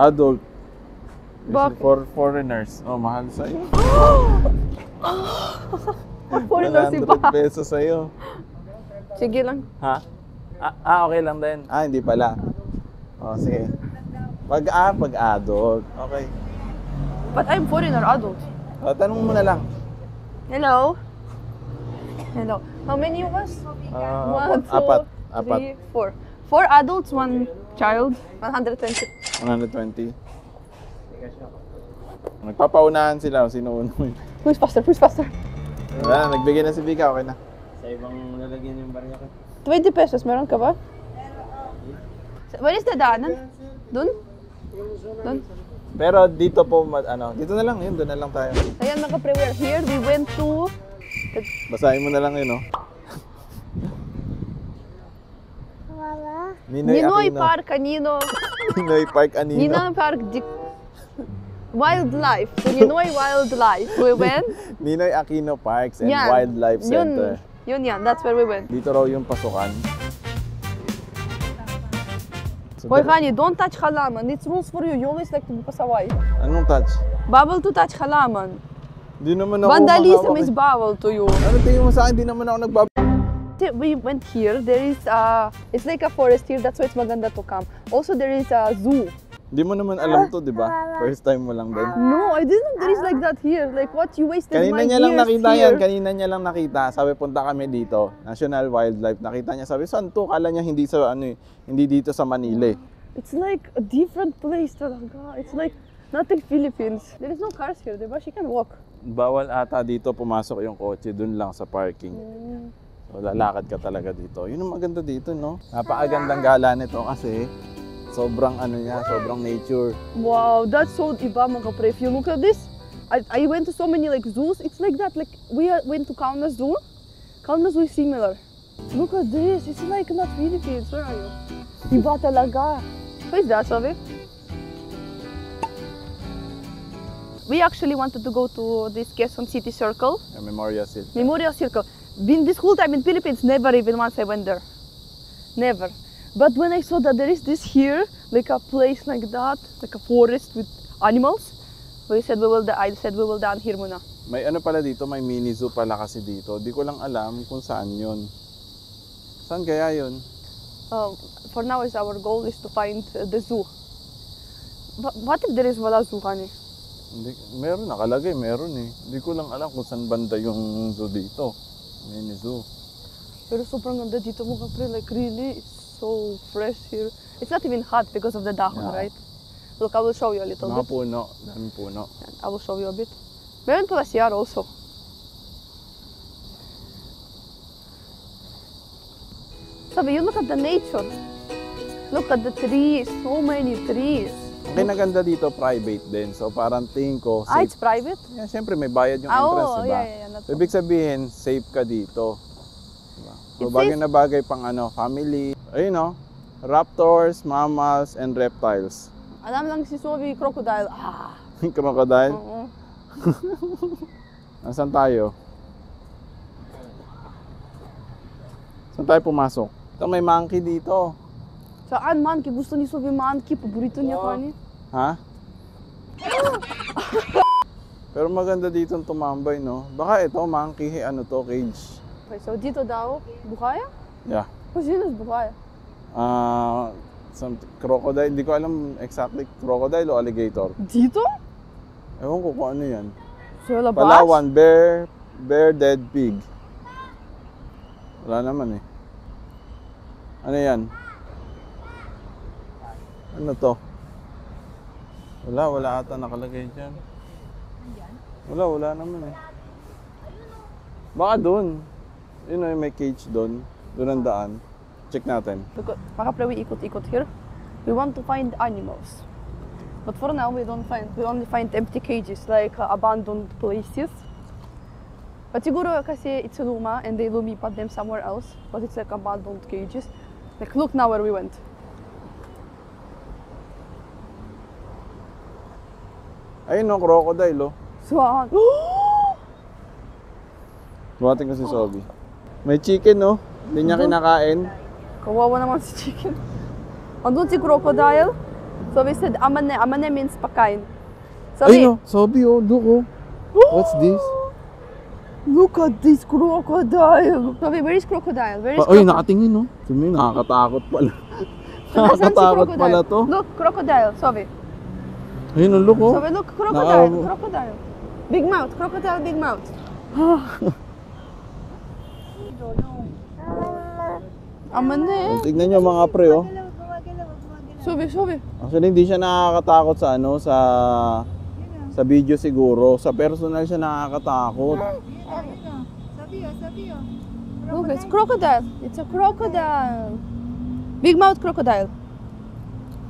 Adult. Bakit? For foreigners. Oh, mahal sa'yo. Foreigner si Pa. 100 pesos sa'yo. Sige lang. Ha? Okay lang din. Hindi pala. Oh, sige. Pag adult. Okay. But I'm foreigner adult. Tanong mo na lang. Hello? Hello. How many of us? 1, 2, apat. 3, 4. 4 adults, 1 child. 120. 120. Nagpapaunahan sila. Sino uno? Who's faster? Who's faster? Wala, nagbigay na si Vika. Okay na. Sa ibang lalagyan yung barya ko. 20 pesos. Meron ka ba? Where is the daanan? Dun? Dun? Pero dito po, dito na lang. Yun, doon na lang tayo. Ayan mga pre, we're here. We went to... Basahin mo na lang yun, no? Ninoy Park Anino. Ninoy Park Anino. Ninoy Park Wildlife. So Ninoy Wildlife. We went. Ninoy Aquino Parks and Yan. Wildlife Center. Yun yan. That's where we went. Dito raw yung pasukan. Boy, honey, don't touch halaman. It's rules for you. You always like to be pasaway. Anong touch? Bubble to touch halaman. Di naman ako Vandalism mahawak is bubble to you. Ano tingin mo sa akin? Di naman ako We went here. There is it's like a forest here. That's why it's maganda to come. Also, there is a zoo. Di mo naman alam to, di ba? First time mo lang din. No, I didn't know there is like that here. Like what? You wasted Kanina my niya lang years nakita here. yan. Kanina niya lang nakita. Sabi, punta kami dito. National Wildlife. Nakita niya. Sabi, saan to? Kala niya hindi sa hindi dito sa Manila. It's like a different place talaga. It's like not in Philippines. There is no cars here, diba? She can walk. Bawal ata dito pumasok yung kotse. Dun lang sa parking. So, lalakad ka talaga dito. Yun ang maganda dito, no? Napakagandang gala nito kasi sobrang sobrang nature. Wow, that's so iba mga pre. If you look at this, I went to so many like zoos. It's like that. Like we went to Kaunas Zoo. Kaunas Zoo is similar. Look at this. It's like not Philippines. Where are you? Iba talaga. Who is that, Sophie? We actually wanted to go to this Quezon City Circle. Memorial City. Memorial Circle. Been this whole time in Philippines, never even once I went there. Never. But when I saw that there is this here, like a place like that, like a forest with animals, I said we will down here muna. May pala dito, may mini zoo pala kasi dito. Di ko lang alam kung saan yun. Saan kaya yun? For now, our goal is to find the zoo. But what if there is wala zoo, honey? Hindi, meron, nakalagay, meron eh. Hindi ko lang alam kung saan banda yung zoo dito. Mini zoo. Pero sobrang ganda dito mo kapre, like really, it's so fresh here. It's not even hot because of the dahon, right? Look, I will show you a little Mga bit. puno, daming puno. I will show you a bit. Meron pala CR also. Sabi, you look at the nature. Look at the trees, so many trees. Ang kinaganda dito, private din. So parang tingin ko, safe. It's private? Yeah, siyempre may bayad yung entrance, diba? Yeah. So, ibig sabihin, safe ka dito. Diba? So It's bagay safe? na bagay pang family. Ayun no, raptors, mammals, and reptiles. Alam lang si Sophie, crocodile. Crocodile? Oo. Nasaan tayo? Saan tayo pumasok? Ito, may monkey dito. Saan monkey? Gusto ni Sophie monkey. Paborito niya pa niya. Ha? Pero maganda dito ang tumambay, no? Baka ito, monkey, cage. Okay, so dito daw, bukaya? Yeah. Kung sino bukaya? Some crocodile, hindi ko alam exactly crocodile o alligator. Dito? Ewan ko kung ano yan. Sa labas? Palawan, bear, dead pig. Wala naman eh. Ano yan? Ano to? Wala ata nakalagay dyan. Wala naman eh. Baka doon. Yun o, may cage doon. Doon ang daan. Check natin. Mga pre, we ikot-ikot here. We want to find animals. But for now, we only find empty cages, like abandoned places. But siguro kasi it's luma and they lumipat them somewhere else. But it's like abandoned cages. Like, look now where we went. Ayun no, crocodile oh. Saan? Buhatin ko si Sobi. May chicken no. Hindi niya kinakain. Kawawa naman si chicken. Andun si crocodile. So we said amane means pakain. So we, Ay no, Sobi oh, look oh. What's this? look at this crocodile. So where is crocodile? Where is Ay, crocodile? nakatingin no. Tumi, nakakatakot pala. Nasaan si Nakakatakot pala to. Look, crocodile. Sobi. Ayun oh, look oh. Sobi, look, crocodile. Naka- Crocodile. Big mouth. Crocodile, big mouth. Amane. Tignan nyo mga pre oh. Sobi, Sobi. Actually, hindi siya nakakatakot sa ano, sa video siguro. Sa personal siya nakakatakot. Look, it's crocodile. It's a crocodile. Big mouth crocodile.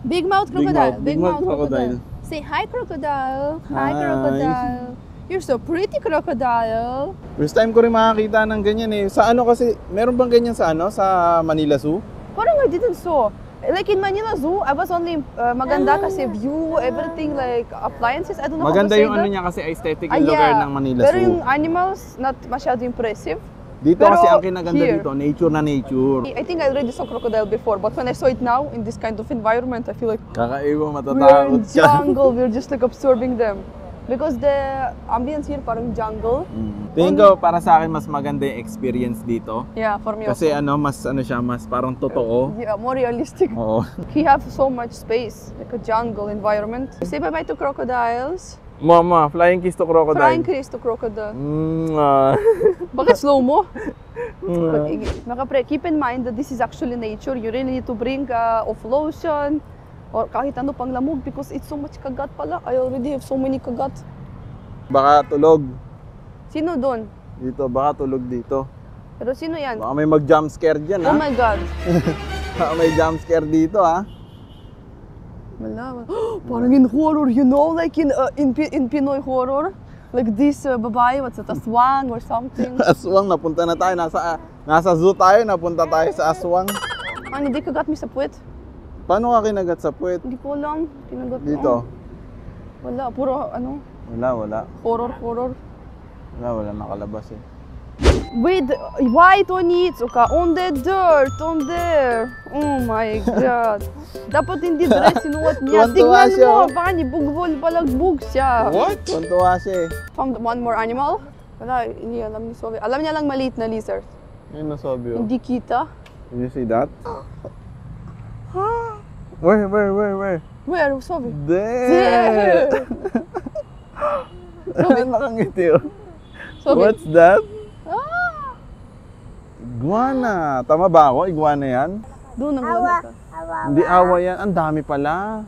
Big mouth crocodile. Big mouth crocodile. Say hi, crocodile. Hi, Hi. crocodile. You're so pretty, crocodile. First time ko rin makakita ng ganyan eh. Sa ano kasi, meron bang ganyan sa ano, sa Manila Zoo? Parang I didn't saw. Like in Manila Zoo, I was only maganda kasi view, everything like appliances. I don't know Maganda how to say yung ano that. niya kasi aesthetic Ah, yung lugar yeah. ng Manila Pero Zoo. yung animals, not masyado impressive. Dito pero kasi ang kinaganda here- dito, nature na nature. I think I already saw crocodile before, but when I saw it now in this kind of environment, I feel like Kakaiba, we're matatakot in ka. jungle. We're just like absorbing them. Because the ambience here parang jungle. Tingin ko para sa akin mas maganda yung experience dito. Yeah, for me Kasi also. ano, mas ano siya, mas parang totoo. Yeah, more realistic. Oo. We have so much space, like a jungle environment. Say bye-bye to crocodiles. Mama, flying kiss to crocodile. Flying kiss to crocodile. Mwah. Bakit slow mo? Mga pre, keep in mind that this is actually nature. You really need to bring of lotion or kahit ano pang lamog because it's so much kagat pala. I already have so many kagat. Baka tulog Sino doon? dito, baka tulog dito. Pero sino yan? Baka may mag-jump scare dyan Oh ha. my God. Baka may jump scare dito ha. Wala. Parang in horror, you know, like in Pinoy horror. Like this babae, what's it, aswang or something. Aswang, napunta na tayo. Nasa zoo tayo, napunta tayo sa aswang. Ah, hindi kagat mi sa puwet. Paano ka kinagat sa puwet? Hindi ko alam. Kinagat ko. Dito? Wala, puro ano, Wala. horror. Wala nakalabas eh. Wait, white on it, okay, on the dirt, on there. Oh my God. Dapat hindi dress sinuot niya. Tuwan-tuwa Tingnan siya, mo, oh. baka ni bugbol palagbog siya. What? Tuntua siya eh. Found one more animal? Wala, hindi alam ni Sophie. Alam niya lang maliit na lizard. Yun nasabi oh. Hindi kita. Did you see that? Where? Where, Sophie? There! Nakangiti oh. Sophie. What's that? Ah! Iguana. Tama ba ako? Iguana yan? Doon ang ka. Hindi awa yan. Ang dami pala.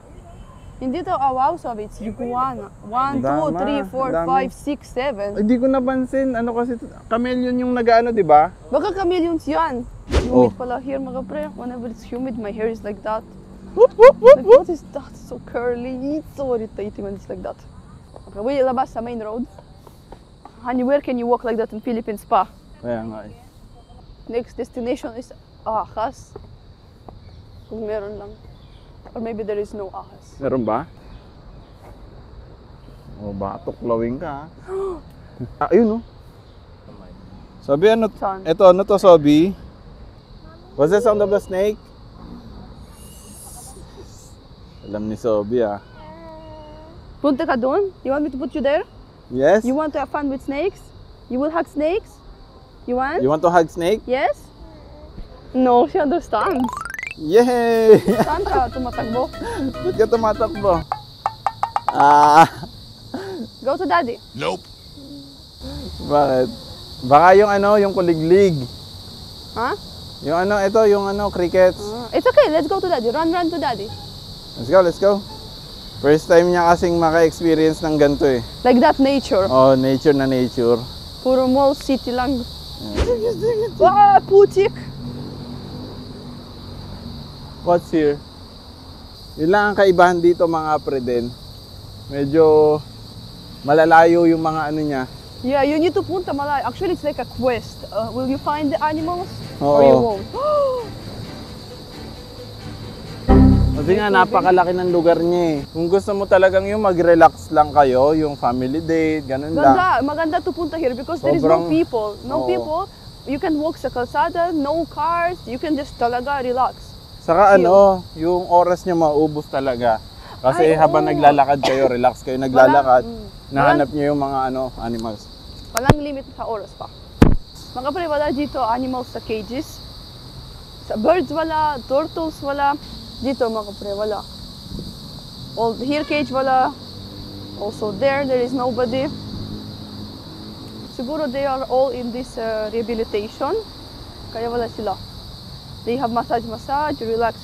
Hindi to awaw, Sophie. It's iguana. 1, 2, Dama, 3, 4, dami. 5, 6, 7. Hindi ko napansin. Ano kasi, chameleon yung nag-ano, di ba? Baka chameleons yan. Oh. Humid pala here, mga pre. Whenever it's humid, my hair is like that. Like, what is that? So curly. It's so irritating when it's like that. Okay, we labas sa main road. Honey, where can you walk like that in Philippines pa? Kaya nga eh. Next destination is Ahas. Kung meron lang. Or maybe there is no Ahas. Meron ba? O, baka tuklawin ka. Ayun oh. Sobi, ano? Saan? Ito, ano to, Sobi? What's the sound of the snake? Alam ni Sobi ah. Punta ka doon? You want me to put you there? Yes? You want to have fun with snakes? You will hug snakes? You want? You want to hug snake? Yes? No, she understands. Yay! Saan ka tumatakbo? Ba't ka tumatakbo? Ah, Go to daddy. bakit? Baka yung ano, yung kuliglig. Huh? Yung ano, ito, yung ano, crickets. It's okay, let's go to daddy. Run to daddy. Let's go. First time niya kasing maka-experience ng ganito eh. Like that nature. Oh, nature na nature. Puro mall city lang. Ah, putik! What's here? Yun lang ang kaibahan dito mga pre din. Medyo malalayo yung mga ano niya. Yeah, you need to punta malay. Actually, it's like a quest. Will you find the animals? Or you Oo. won't? Kasi nga napakalaki ng lugar niya eh. Kung gusto mo talagang yung mag-relax lang kayo, yung family date, ganun lang. Ganda, maganda to punta here because there is no Sobrang- people. No Oo. people. You can walk sa kalsada, no cars. You can just talaga relax. Saka ano, yung oras niya maubos talaga. Kasi Ay, habang oo. naglalakad kayo, relax kayo naglalakad, Walang- nahanap nyo yung mga animals. Walang limit sa oras pa. Mga pre, wala dito animals sa cages. Sa birds wala, turtles wala. Dito mga pre, wala. All here cage wala. Also there is nobody. Siguro they are all in this rehabilitation. Kaya wala sila. They have massage, relax.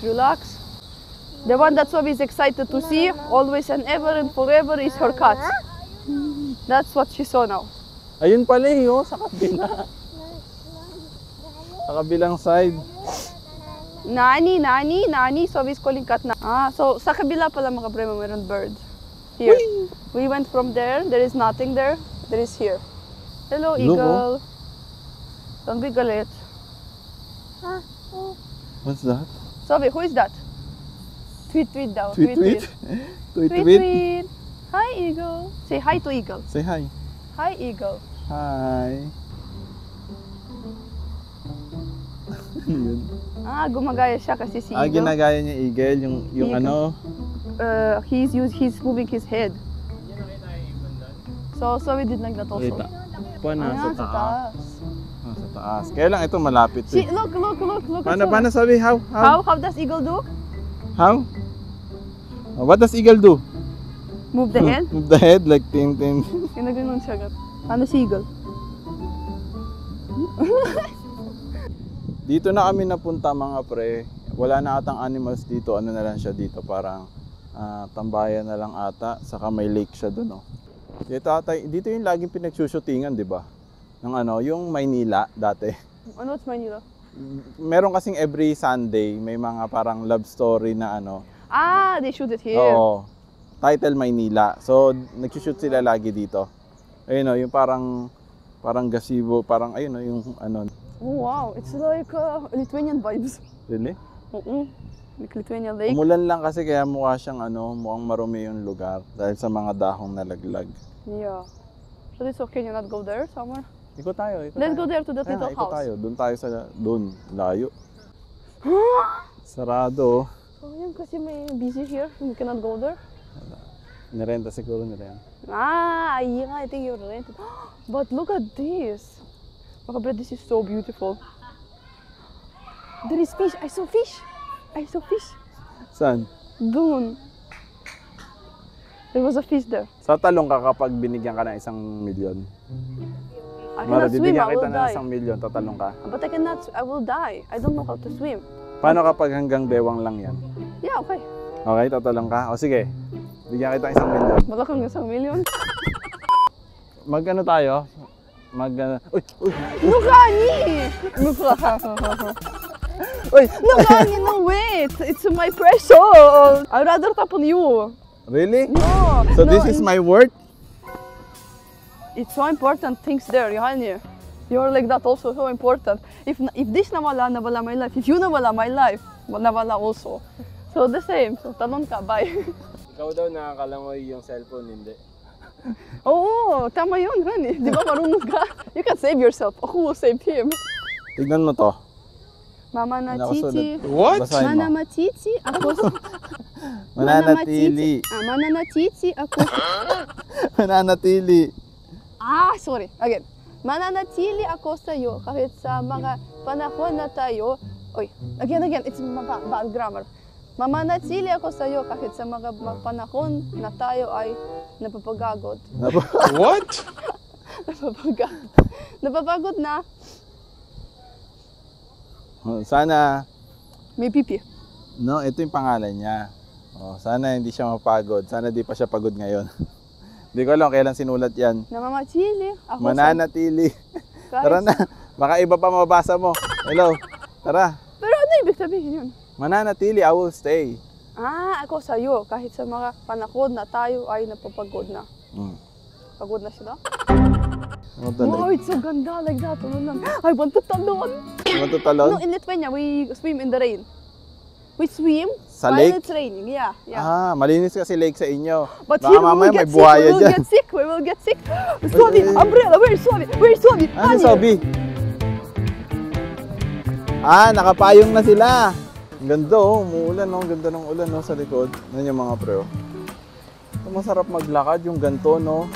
The one that Sophie is excited to see, always and ever and forever, is her cat. That's what she saw now. Ayun pala sa kabila. Sa kabilang side. Nani, Sophie is calling cat na. So sa kabila pala mga prema, mayroon bird. Here. We went from there is nothing there. There is here. Hello, Look, eagle. Don't be galit. What's that? Sophie, who is that? Tweet daw. Tweet. Tweet. Hi, eagle. Say hi to eagle. Say hi. Hi, eagle. Hi. Yun. Gumagaya siya kasi si eagle. Ginagaya niya eagle, yung Eagle. He's moving his head. So we did like that also. Kita. Pa Ayan, nasa sa taas. taas. Nasa taas. Kaya lang ito malapit. See, look. Paano sabi? How? How does eagle do? How? What does eagle do? Move the head? Move the head like tin. Ginaganon siya. Ano si eagle? Dito na kami napunta mga pre. Wala na atang animals dito. Ano na lang siya dito? Parang tambayan na lang ata. Saka may lake siya doon. Dito yung laging pinagsushootingan, di ba? Ng yung Maynila dati. Ano what's Manila? Meron kasing every Sunday, may mga parang love story na They shoot it here. Oo. Title Maynila. So, nagsushoot sila lagi dito. Ayun yung parang gazebo, parang ayun yung Oh wow, it's like Lithuanian vibes. Really? Like Lithuanian lake. Umulan lang kasi kaya mukha siyang mukhang marumi yung lugar dahil sa mga dahong nalaglag. Yeah. So it's okay, you not go there somewhere? Ikot tayo. Let's go there to that Kaya nga, little ikot house. tayo. Doon, layo. Sarado. Oh, yan kasi may busy here. You cannot go there. Nirenta siguro nila yan. Yeah, I think you're rented. But look at this. Makabred, this is so beautiful. There is fish. I saw fish. Saan? Doon. There was a fish there. Sa talong ka kapag binigyan ka ng 1 milyon. I Mara, cannot swim. bibigyan I will kita ng die. 1 milyon, tatalong ka. But I will die. I don't know how to swim. Paano kapag hanggang bewang lang yan? Yeah, okay. Okay, tatalong ka? O sige, bigyan kita ng 1 milyon. Malakang 1 million. Mag-ano tayo? Uy! Nukani! Uy! Nukani, no wait! It's my precious! I'd rather tap on you. Really? No! So no, this is my worth? It's so important things there, Yohani. You're like that also, so important. If this nawala my life. If you nawala my life, nawala also. So the same. So talon ka, bye. Ikaw daw nakakalangoy yung cellphone, hindi. Oo, tama yun, Rani. Di ba marunong ka? You can save yourself. Ako will save him. Tignan mo to. Mama na Nakasulat. titi. What? Basahin Mana mo. matiti, ako. Mananatili. Mana matiti, ako. Mananatili. Sorry. Again. Mananatili ako sa iyo kahit sa mga panahon na tayo. Oy, again. It's bad grammar. Mamanatili ako sa iyo kahit sa mga panahon na tayo ay napapagagod. What? Napapagod na. Sana, May pipi. no, ito yung pangalan niya. Sana hindi siya mapagod. Sana di pa siya pagod ngayon. Hindi ko alam kailan sinulat yan. Namamatili ako Mananatili. sa Tara na. Baka iba pa mabasa mo. Hello. Tara. Pero ano ibig sabihin yun? Mananatili, I will stay. Ako sa iyo kahit sa mga panahon na tayo ay napapagod na. Pagod na sila? Wow, it's so ganda like that. I want to talon. Matutalon? No, in Lithuania, we swim in the rain. We swim Sa while lake? it's raining. Yeah. Malinis kasi lake sa inyo. But Baka here we mamaya will may get sick. buhaya We will dyan. get sick. We will get sick. Sobi, umbrella. Where's Sobi? Where's Sobi? Ano sabi? Nakapayong na sila. Ang ganda umuulan Ang ganda ng ulan sa likod. Yan yung mga pre. Ito masarap maglakad yung ganito, no?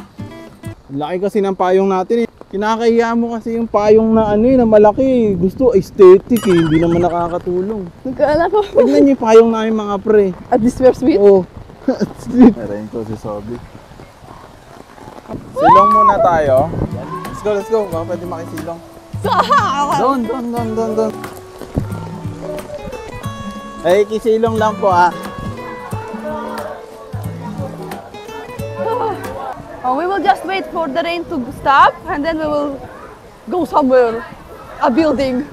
Ang laki kasi ng payong natin eh. Kinakahiya mo kasi yung payong na ano eh, na malaki. Gusto aesthetic eh, hindi naman nakakatulong. Nagkala ko. Tignan niyo yung payong namin mga pre. At least we're sweet. Oo. Meron ko si Sobi. Silong muna tayo. Let's go, let's go. Baka pwede makisilong. Doon. Ay, kisilong lang po ah. We will just wait for the rain to stop and then we will go somewhere. A building.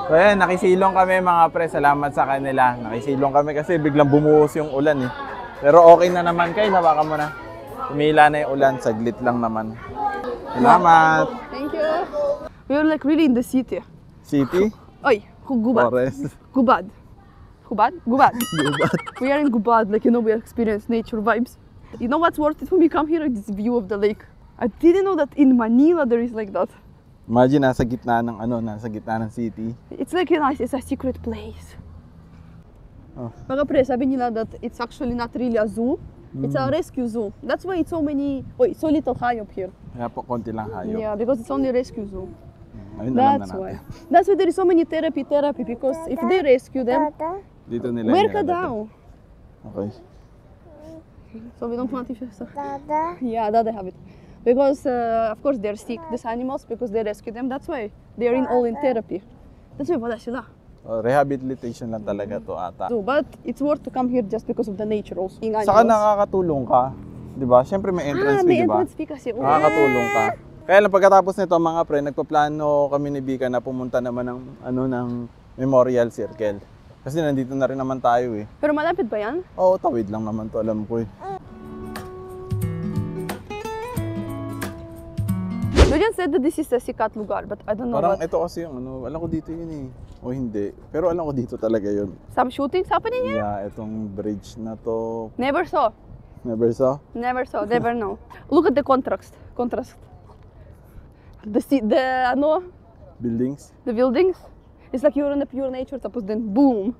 So ayan, nakisilong kami mga pre. Salamat sa kanila. Nakisilong kami kasi biglang bumuhos yung ulan eh. Pero okay na naman kayo. Hawakan mo na. Tumila na yung ulan. Saglit lang naman. Salamat. Thank you. We are like really in the city. City? Oy, Gubad. Forest. Gubad. Gubad? Gubad. Gubat. We are in Gubad, like, you know, we experience nature vibes. You know what's worth it when we come here? This view of the lake. I didn't know that in Manila there is like that. Imagine nasa gitna ng nasa gitna ng city. It's like, you know, it's a secret place. Oh. Mga pre, sabi nila that it's actually not really a zoo. It's a rescue zoo. That's why it's so little hayop here. Kaya po konti lang hayop. Yeah, because it's only rescue zoo. Ayun, alam na That's natin. why. That's why there is so many therapy because if they rescue them, Dito nila where ka nilalagay. daw? Okay. So we don't want to Yeah, that they have it. Because of course they're sick, these animals, because they rescue them. That's why they're in all in therapy. That's why wala sila. Rehabilitation lang talaga to ata. So, but it's worth to come here just because of the nature also. Saka nakakatulong ka. 'Di ba? Siyempre may entrance may fee, 'di ba? entrance fee kasi. Nakakatulong ka. Kaya lang pagkatapos nito mga pre, nagpaplano kami ni Bika na pumunta naman ng ng Memorial Circle. Kasi nandito na rin naman tayo eh. Pero malapit ba yan? Oo, tawid lang naman to, alam ko eh. Julian said that this is a sikat lugar, but I don't know Parang what. ito kasi yung alam ko dito yun eh. O hindi. Pero alam ko dito talaga yun. Some shootings happening here? Yeah, itong bridge na to. Never saw. Never saw? Never saw. Never know. Look at the contrast. The Buildings? the buildings. It's like you're in the pure nature, tapos then boom,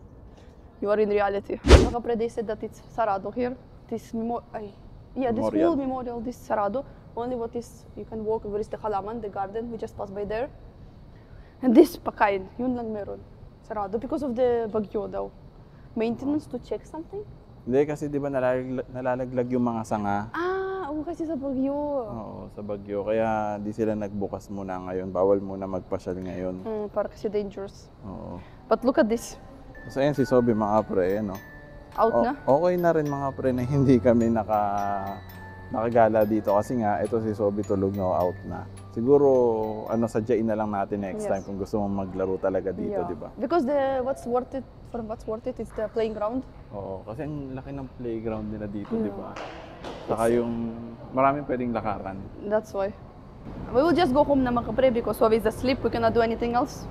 you are in reality. Mga pre, they said that it's sarado here. This this Memorial. whole memorial, this sarado. Only what is, you can walk, where is the halaman, the garden, we just passed by there. And this pakain, yun lang meron. Sarado because of the bagyo daw. Maintenance to check something? Hindi, kasi di ba nalalaglag yung mga sanga? Oo, kasi sa bagyo. Oo, sa bagyo. Kaya di sila nagbukas muna ngayon. Bawal muna magpasyal ngayon. Para kasi dangerous. Oo. But look at this. So ayan si Sobi mga pre, ano? Out na. Okay na rin mga pre na hindi kami nakagala dito kasi nga ito si Sobi tulog na out na. Siguro sadyain na lang natin next Yes. time kung gusto mong maglaro talaga dito, di ba? Because what's worth it is the playing ground. Oo, kasi ang laki ng playground nila dito, di ba? Saka yung maraming pwedeng lakaran. That's why. We will just go home na mga pre because Sobi is asleep. We cannot do anything else.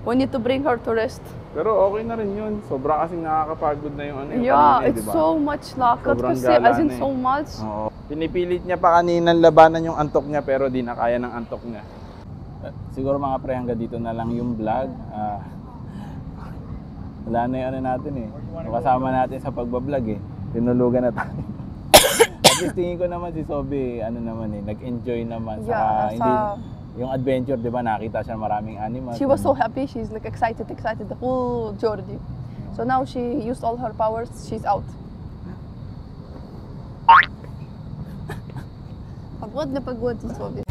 We need to bring her to rest. Pero okay na rin yun. Sobra kasing nakakapagod na yung yung Yeah, kanina, it's di ba? so much lakad Sobrang kasi gala as in na eh. so much. Oo. Pinipilit niya pa kaninang labanan yung antok niya pero di na kaya ng antok niya. Siguro mga pre, hanggang dito na lang yung vlog. Wala na yung natin eh. Yung kasama natin sa pagbablog eh. Tinulugan na tayo. At least tingin ko naman si Sobi, nag-enjoy naman. Yeah, Yung adventure, di ba, nakita siya maraming animals. She was so happy. She's like excited the whole journey. So now she used all her powers. She's out. Pagod na pagod si Sobi.